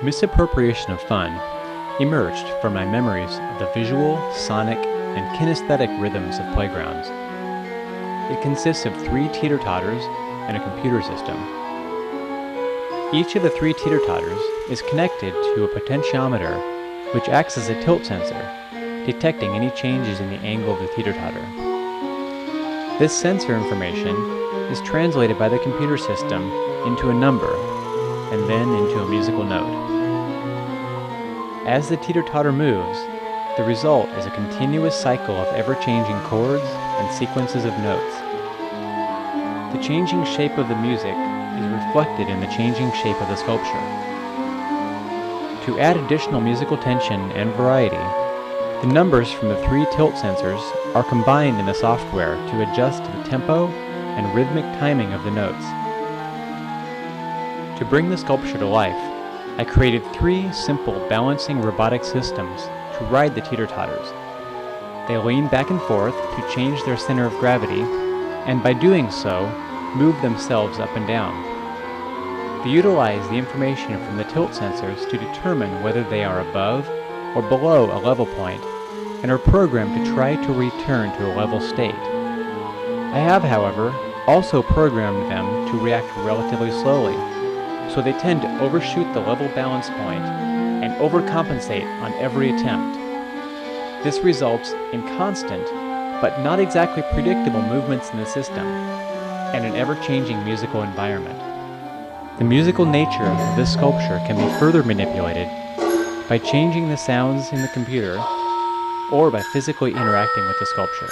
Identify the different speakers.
Speaker 1: Misappropriation of Fun emerged from my memories of the visual, sonic, and kinesthetic rhythms of playgrounds. It consists of 3 teeter-totters and a computer system. Each of the 3 teeter-totters is connected to a potentiometer which acts as a tilt sensor, detecting any changes in the angle of the teeter-totter. This sensor information is translated by the computer system into a number and then into a musical note. As the teeter-totter moves, the result is a continuous cycle of ever-changing chords and sequences of notes. The changing shape of the music is reflected in the changing shape of the sculpture. To add additional musical tension and variety, the numbers from the 3 tilt sensors are combined in the software to adjust to the tempo and rhythmic timing of the notes. To bring the sculpture to life, I created 3 simple balancing robotic systems to ride the teeter-totters. They lean back and forth to change their center of gravity, and by doing so, move themselves up and down. They utilize the information from the tilt sensors to determine whether they are above or below a level point, and are programmed to try to return to a level state. I have, however, also programmed them to react relatively slowly, so they tend to overshoot the level balance point and overcompensate on every attempt. This results in constant, but not exactly predictable movements in the system, and an ever-changing musical environment. The musical nature of this sculpture can be further manipulated by changing the sounds in the computer or by physically interacting with the sculpture.